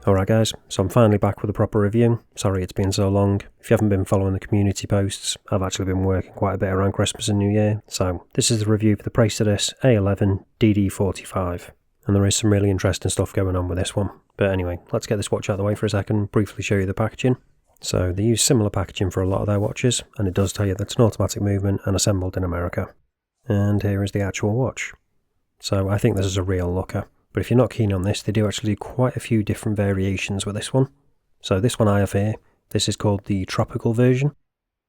Alright guys, so I'm finally back with a proper review. Sorry it's been so long. If you haven't been following the community posts, I've actually been working quite a bit around Christmas and New Year. So this is the review for the Praesidus A11 DD-45. And there is some really interesting stuff going on with this one. But anyway, let's get this watch out of the way for a second, briefly show you the packaging. So they use similar packaging for a lot of their watches, and it does tell you that it's an automatic movement and assembled in America. And here is the actual watch. So I think this is a real looker. But if you're not keen on this, they do actually do quite a few different variations with this one. So this one I have here, this is called the tropical version.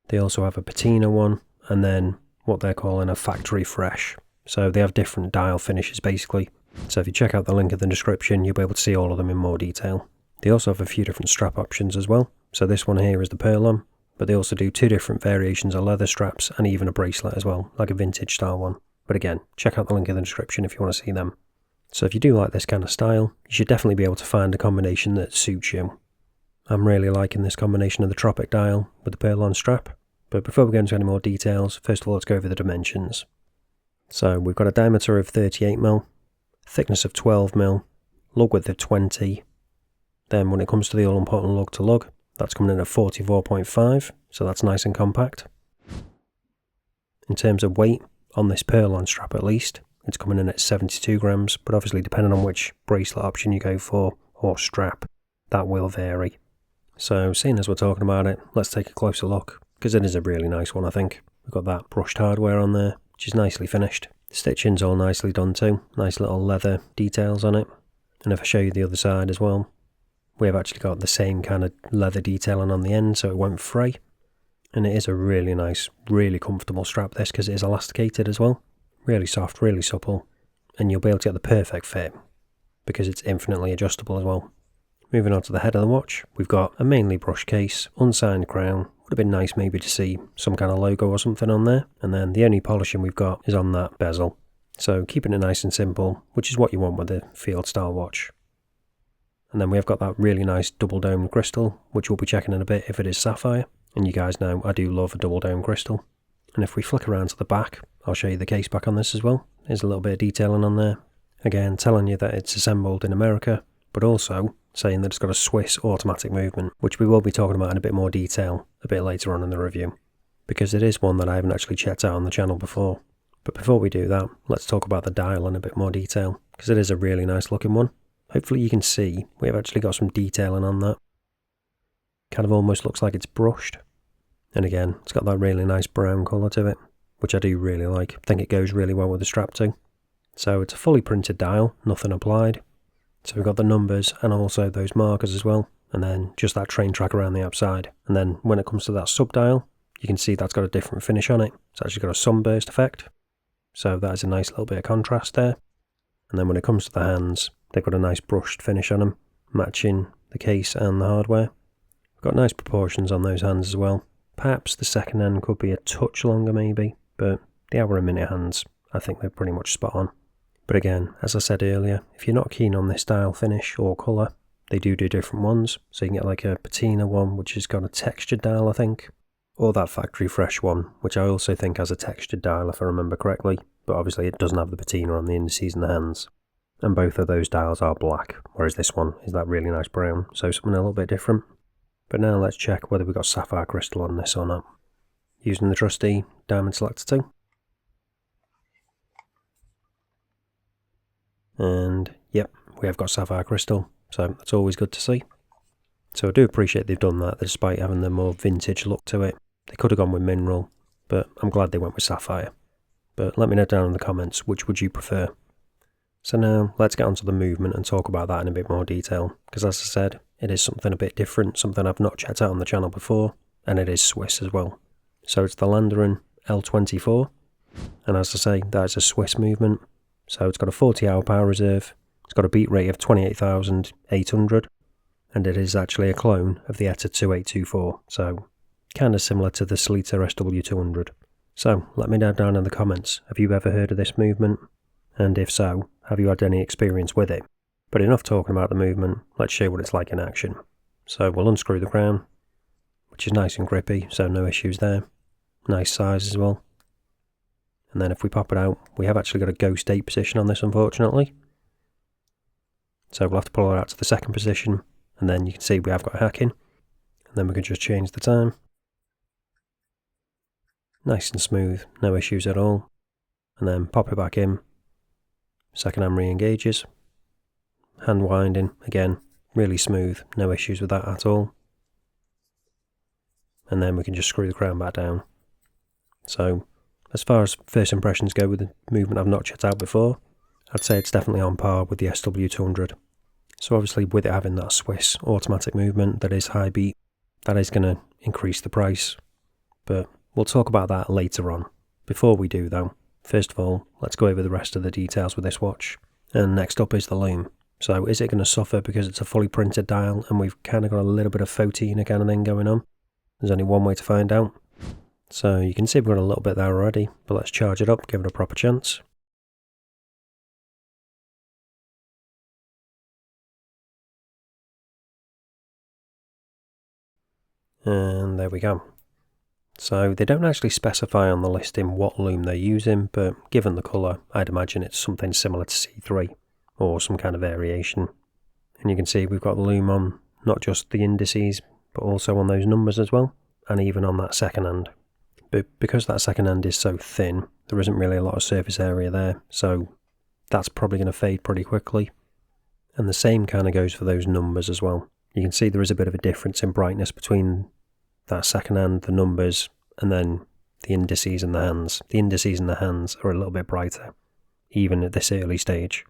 They also have a patina one, and then what they're calling a factory fresh. So they have different dial finishes basically. So if you check out the link in the description, you'll be able to see all of them in more detail. They also have a few different strap options as well. So this one here is the pearl-on, but they also do two different variations of leather straps and even a bracelet as well, like a vintage style one. But again, check out the link in the description if you want to see them. So if you do like this kind of style, you should definitely be able to find a combination that suits you. I'm really liking this combination of the Tropic dial with the pearl-on strap. But before we go into any more details, first of all let's go over the dimensions. So we've got a diameter of 38mm, thickness of 12mm, lug width of 20. Then when it comes to the all important lug to lug, that's coming in at 44.5, so that's nice and compact. In terms of weight, on this pearl-on strap at least, it's coming in at 72 grams, but obviously depending on which bracelet option you go for, or strap, that will vary. So seeing as we're talking about it, let's take a closer look, because it is a really nice one I think. We've got that brushed hardware on there, which is nicely finished. The stitching's all nicely done too, nice little leather details on it. And if I show you the other side as well, we have actually got the same kind of leather detailing on the end, so it won't fray. And it is a really nice, really comfortable strap this, because it is elasticated as well. Really soft, really supple, and you'll be able to get the perfect fit because it's infinitely adjustable as well. Moving on to the head of the watch, we've got a mainly brushed case, unsigned crown. Would have been nice maybe to see some kind of logo or something on there, and then the only polishing we've got is on that bezel. So keeping it nice and simple, which is what you want with a field style watch. And then we've got that really nice double dome crystal, which we'll be checking in a bit if it is sapphire, and you guys know I do love a double dome crystal. And if we flick around to the back, I'll show you the case back on this as well. There's a little bit of detailing on there. Again, telling you that it's assembled in America, but also saying that it's got a Swiss automatic movement, which we will be talking about in a bit more detail a bit later on in the review, because it is one that I haven't actually checked out on the channel before. But before we do that, let's talk about the dial in a bit more detail, because it is a really nice looking one. Hopefully you can see we have actually got some detailing on that. Kind of almost looks like it's brushed. And again, it's got that really nice brown colour to it, which I do really like. I think it goes really well with the strap too. So it's a fully printed dial, nothing applied. So we've got the numbers and also those markers as well. And then just that train track around the outside. And then when it comes to that sub dial, you can see that's got a different finish on it. It's actually got a sunburst effect. So that is a nice little bit of contrast there. And then when it comes to the hands, they've got a nice brushed finish on them, matching the case and the hardware. We've got nice proportions on those hands as well. Perhaps the second hand could be a touch longer maybe, but the hour and minute hands, I think they're pretty much spot on. But again, as I said earlier, if you're not keen on this style finish or colour, they do different ones. So you can get like a patina one, which has got a textured dial I think, or that factory fresh one, which I also think has a textured dial if I remember correctly, but obviously it doesn't have the patina on the indices and the hands. And both of those dials are black, whereas this one is that really nice brown, so something a little bit different. But now let's check whether we've got sapphire crystal on this or not. Using the trusty diamond selector tool. And yep, we have got sapphire crystal, so that's always good to see. So I do appreciate they've done that, despite having the more vintage look to it. They could have gone with mineral, but I'm glad they went with sapphire. But let me know down in the comments, which would you prefer? So now let's get onto the movement and talk about that in a bit more detail, because as I said, it is something a bit different, something I've not checked out on the channel before, and it is Swiss as well. So it's the Landerin L24, and as I say, that is a Swiss movement. So it's got a 40-hour power reserve, it's got a beat rate of 28,800, and it is actually a clone of the ETA 2824, so kind of similar to the Sleater SW200. So let me know down in the comments, have you ever heard of this movement? And if so, have you had any experience with it? But enough talking about the movement, let's show you what it's like in action. So we'll unscrew the crown, which is nice and grippy, so no issues there. Nice size as well. And then if we pop it out, we have actually got a ghost 8 position on this unfortunately. So we'll have to pull it out to the second position, and then you can see we have got hacking, and then we can just change the time. Nice and smooth, no issues at all. And then pop it back in. Second hand re-engages. Hand winding, again, really smooth, no issues with that at all. And then we can just screw the crown back down. So, as far as first impressions go with the movement I've not checked out before, I'd say it's definitely on par with the SW200. So obviously with it having that Swiss automatic movement that is high beat, that is going to increase the price. But we'll talk about that later on. Before we do though, first of all, let's go over the rest of the details with this watch. And next up is the loom. So is it going to suffer because it's a fully printed dial and we've kind of got a little bit of photina kind of thing going on? There's only one way to find out. So you can see we've got a little bit there already, but let's charge it up, give it a proper chance. And there we go. So they don't actually specify on the listing what loom they're using, but given the colour, I'd imagine it's something similar to C3 or some kind of variation. And you can see we've got the loom on not just the indices, but also on those numbers as well, and even on that second hand. But because that second hand is so thin, there isn't really a lot of surface area there, so that's probably going to fade pretty quickly. And the same kind of goes for those numbers as well. You can see there is a bit of a difference in brightness between that second hand, the numbers, and then the indices and the hands. The indices and the hands are a little bit brighter, even at this early stage.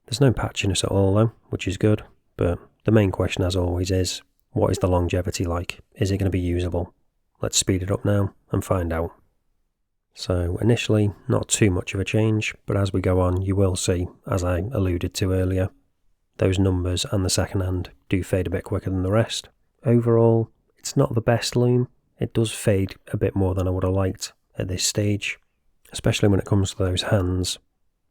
There's no patchiness at all though, which is good, but the main question as always is, what is the longevity like? Is it going to be usable? Let's speed it up now and find out. So initially, not too much of a change, but as we go on, you will see, as I alluded to earlier, those numbers and the second hand do fade a bit quicker than the rest. Overall, it's not the best loom. It does fade a bit more than I would have liked at this stage, especially when it comes to those hands.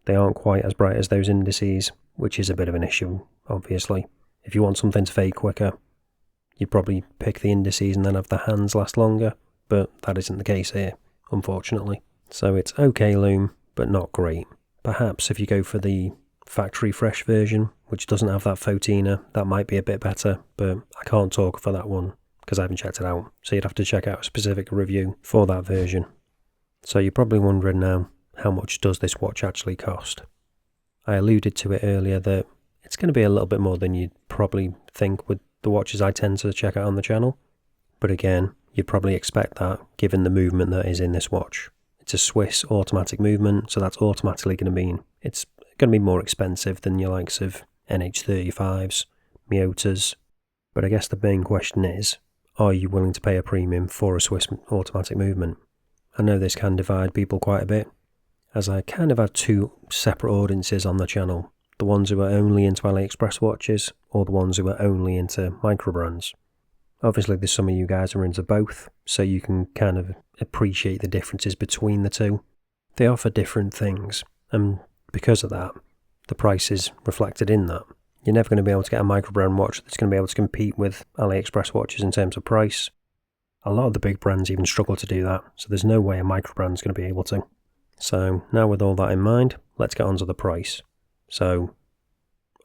They aren't quite as bright as those indices, which is a bit of an issue, obviously. If you want something to fade quicker, you'd probably pick the indices and then have the hands last longer, but that isn't the case here, unfortunately. So it's okay loom, but not great. Perhaps if you go for the factory fresh version, which doesn't have that photina, that might be a bit better, but I can't talk for that one because I haven't checked it out. So you'd have to check out a specific review for that version. So you're probably wondering now, how much does this watch actually cost? I alluded to it earlier that it's going to be a little bit more than you'd probably think with the watches I tend to check out on the channel. But again, you'd probably expect that given the movement that is in this watch. It's a Swiss automatic movement, so that's automatically going to mean it's going to be more expensive than your likes of NH35s, Miyotas. But I guess the main question is, are you willing to pay a premium for a Swiss automatic movement? I know this can divide people quite a bit, as I kind of have two separate audiences on the channel. The ones who are only into AliExpress watches, or the ones who are only into Microbrands. Obviously there's some of you guys who are into both, so you can kind of appreciate the differences between the two. They offer different things, and because of that, the price is reflected in that. You're never going to be able to get a Microbrand watch that's going to be able to compete with AliExpress watches in terms of price. A lot of the big brands even struggle to do that, so there's no way a Microbrand's going to be able to. So now with all that in mind, let's get on to the price. So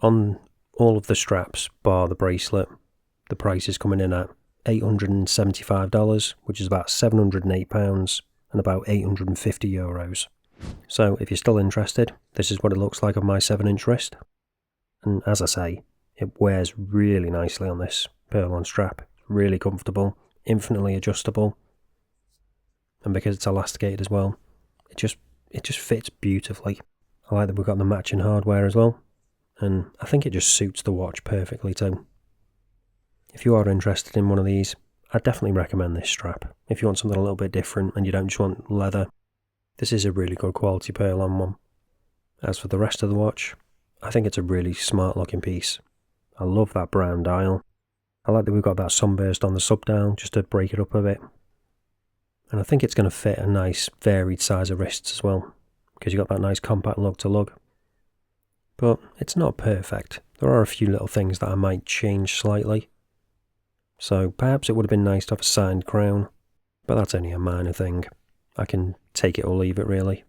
on all of the straps, bar the bracelet, the price is coming in at $875, which is about £708 and about €850. So if you're still interested, this is what it looks like on my 7-inch wrist. And as I say, it wears really nicely on this pearl-on strap. Really comfortable, infinitely adjustable. And because it's elasticated as well, it just fits beautifully. I like that we've got the matching hardware as well. And I think it just suits the watch perfectly too. If you are interested in one of these, I'd definitely recommend this strap. If you want something a little bit different and you don't just want leather, this is a really good quality pearl-on one. As for the rest of the watch, I think it's a really smart looking piece. I love that brown dial. I like that we've got that sunburst on the sub dial just to break it up a bit. And I think it's going to fit a nice varied size of wrists as well, because you've got that nice compact lug to lug. But it's not perfect. There are a few little things that I might change slightly. So perhaps it would have been nice to have a signed crown, but that's only a minor thing. I can take it or leave it really.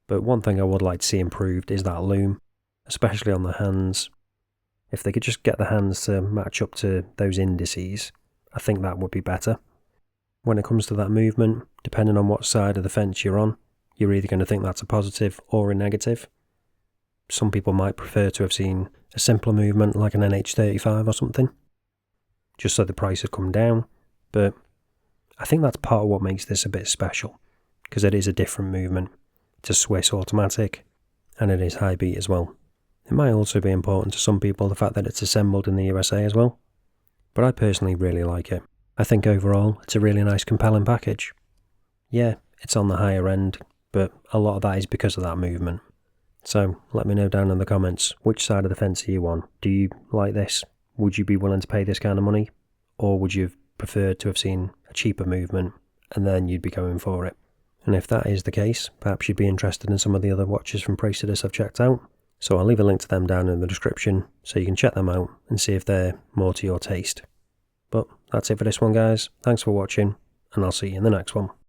But one thing I would like to see improved is that loom, especially on the hands. If they could just get the hands to match up to those indices, I think that would be better. When it comes to that movement, depending on what side of the fence you're on, you're either going to think that's a positive or a negative. Some people might prefer to have seen a simpler movement like an NH35 or something, just so the price had come down, but I think that's part of what makes this a bit special, because it is a different movement. It's a Swiss automatic, and it is high beat as well. It might also be important to some people the fact that it's assembled in the USA as well, but I personally really like it. I think overall it's a really nice compelling package. Yeah, it's on the higher end, but a lot of that is because of that movement. So let me know down in the comments, which side of the fence are you on? Do you like this? Would you be willing to pay this kind of money? Or would you have preferred to have seen a cheaper movement and then you'd be going for it? And if that is the case, perhaps you'd be interested in some of the other watches from Praesidus I've checked out. So I'll leave a link to them down in the description so you can check them out and see if they're more to your taste. But that's it for this one, guys. Thanks for watching, and I'll see you in the next one.